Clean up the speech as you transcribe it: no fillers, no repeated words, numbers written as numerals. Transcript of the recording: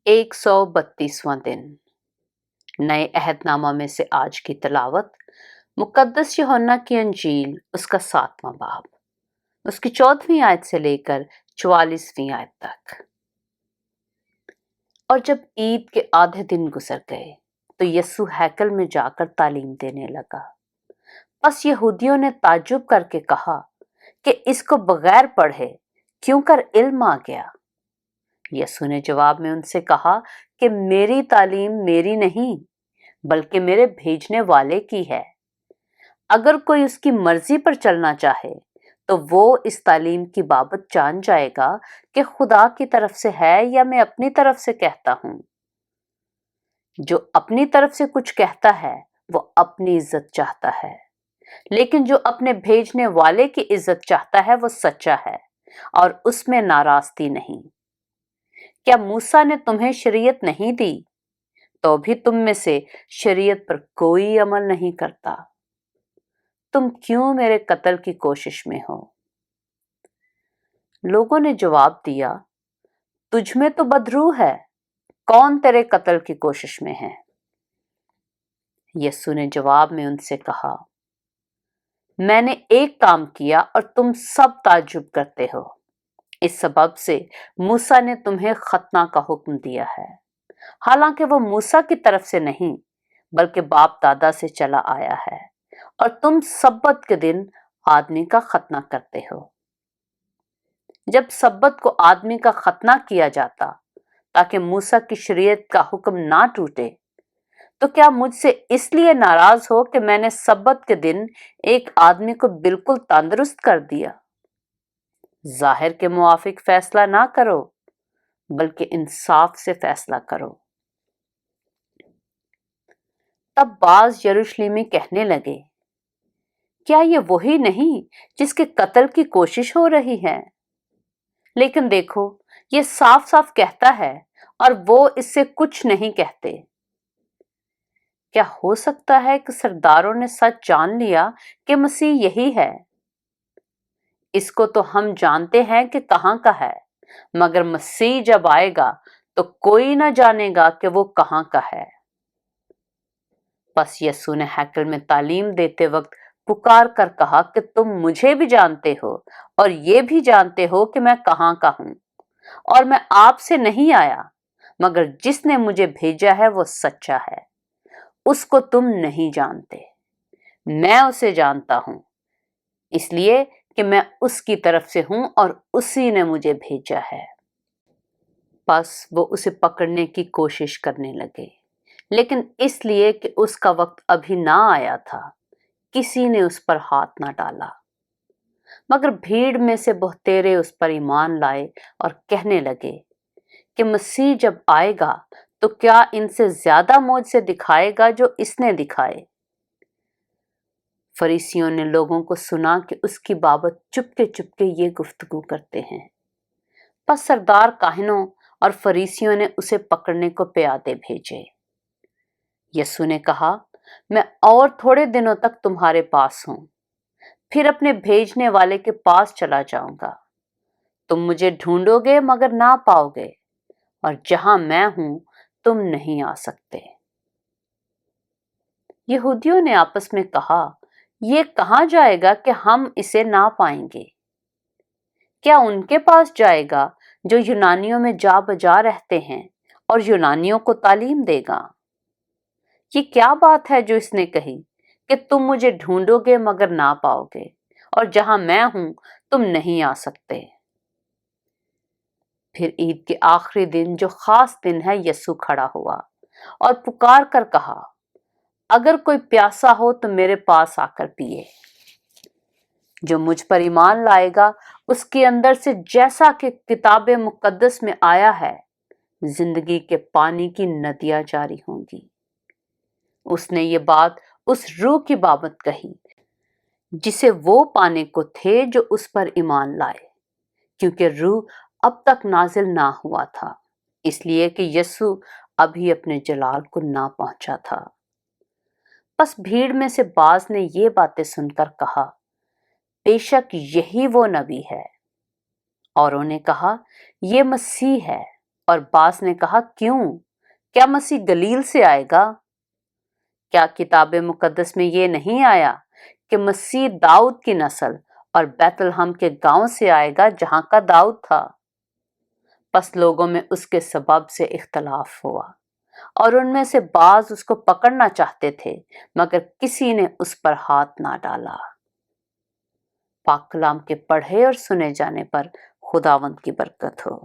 132वां दिन। नए अहदनामा में से आज की तलावत मुकद्दस यूहन्ना की अंजील उसका 7वां बाब, उसकी 14वीं आयत से लेकर 44वीं आयत तक। और जब ईद के आधे दिन गुजर गए तो यीशु हैकल में जाकर तालीम देने लगा। बस यहूदियों ने ताज्जुब करके कहा कि इसको बगैर पढ़े क्यों कर इल्म आ गया। यीशु ने जवाब में उनसे कहा कि मेरी तालीम मेरी नहीं बल्कि मेरे भेजने वाले की है। अगर कोई उसकी मर्जी पर चलना चाहे तो वो इस तालीम की बाबत जान जाएगा कि खुदा की तरफ से है या मैं अपनी तरफ से कहता हूं। जो अपनी तरफ से कुछ कहता है वो अपनी इज्जत चाहता है, लेकिन जो अपने भेजने वाले की इज्जत चाहता है वो सच्चा है और उसमें नाराजगी नहीं। क्या मूसा ने तुम्हें शरीयत नहीं दी तो भी तुम में से शरीयत पर कोई अमल नहीं करता? तुम क्यों मेरे कत्ल की कोशिश में हो? लोगों ने जवाब दिया, तुझ में तो बदरू है, कौन तेरे कत्ल की कोशिश में है? यीशु ने जवाब में उनसे कहा, मैंने एक काम किया और तुम सब ताज्जुब करते हो। इस सबब से मूसा ने तुम्हें खतना का हुक्म दिया है, हालांकि वो मूसा की तरफ से नहीं बल्कि बाप दादा से चला आया है, और तुम सब्बत के दिन आदमी का खतना करते हो। जब सब्बत को आदमी का खतना किया जाता ताकि मूसा की शरीयत का हुक्म ना टूटे, तो क्या मुझसे इसलिए नाराज हो कि मैंने सब्बत के दिन एक आदमी को बिल्कुल तंदुरुस्त कर दिया? जाहिर के मुआफिक फैसला ना करो बल्कि इंसाफ से फैसला करो। तब बाज यरूशलेमी कहने लगे, क्या ये वही नहीं जिसके कत्ल की कोशिश हो रही है? लेकिन देखो, ये साफ साफ कहता है और वो इससे कुछ नहीं कहते। क्या हो सकता है कि सरदारों ने सच जान लिया कि मसीह यही है? इसको तो हम जानते हैं कि कहां का है, मगर मसीह जब आएगा तो कोई ना जानेगा कि वो कहां का है। बस यीशु ने हैकल में तालीम देते वक्त पुकार कर कहा कि तुम मुझे भी जानते हो और ये भी जानते हो कि मैं कहां का हूं, और मैं आपसे नहीं आया, मगर जिसने मुझे भेजा है वो सच्चा है। उसको तुम नहीं जानते, मैं उसे जानता हूं, इसलिए कि मैं उसकी तरफ से हूं और उसी ने मुझे भेजा है। बस वो उसे पकड़ने की कोशिश करने लगे, लेकिन इसलिए कि उसका वक्त अभी ना आया था, किसी ने उस पर हाथ ना डाला। मगर भीड़ में से बहुतेरे उस पर ईमान लाए और कहने लगे कि मसीह जब आएगा तो क्या इनसे ज्यादा मौज दिखाएगा जो इसने दिखाए। फरीसियों ने लोगों को सुना कि उसकी बाबत चुपके चुपके ये गुफ्तगू करते हैं। बस सरदार काहिनों और फरीसियों ने उसे पकड़ने को प्यादे भेजे। यीशु ने कहा, मैं और थोड़े दिनों तक तुम्हारे पास हूं, फिर अपने भेजने वाले के पास चला जाऊंगा। तुम मुझे ढूंढोगे मगर ना पाओगे, और जहां मैं हूं तुम नहीं आ सकते। यहूदियों ने आपस में कहा, ये कहां जाएगा कि हम इसे ना पाएंगे? क्या उनके पास जाएगा जो यूनानियों में जा बजा रहते हैं और यूनानियों को तालीम देगा? ये क्या बात है जो इसने कही कि तुम मुझे ढूंढोगे मगर ना पाओगे, और जहां मैं हूं तुम नहीं आ सकते। फिर ईद के आखिरी दिन जो खास दिन है, यीशु खड़ा हुआ और पुकार कर कहा, अगर कोई प्यासा हो तो मेरे पास आकर पिए। जो मुझ पर ईमान लाएगा उसके अंदर से, जैसा कि किताबे मुकद्दस में आया है, जिंदगी के पानी की नदियां जारी होंगी। उसने ये बात उस रूह की बाबत कही जिसे वो पाने को थे जो उस पर ईमान लाए, क्योंकि रूह अब तक नाजिल ना हुआ था, इसलिए कि यीशु अभी अपने जलाल को ना पहुंचा था। बस भीड़ में से बाज ने ये बातें सुनकर कहा, बेशक यही वो नबी है। औरों ने कहा, ये मसीह है। اور بعض نے کہا کیوں، کیا مسیح گلیل سے آئے گا؟ کیا کتاب مقدس میں یہ نہیں آیا کہ مسیح داؤد کی نسل اور بیت لحم کے گاؤں سے آئے گا جہاں کا داؤد تھا؟ پس لوگوں میں اس کے سبب سے اختلاف ہوا، اور ان میں سے بعض اس کو پکڑنا چاہتے تھے، مگر کسی نے اس پر ہاتھ نہ ڈالا۔ پاک کلام کے پڑھے اور سنے جانے پر خداوند کی برکت ہو۔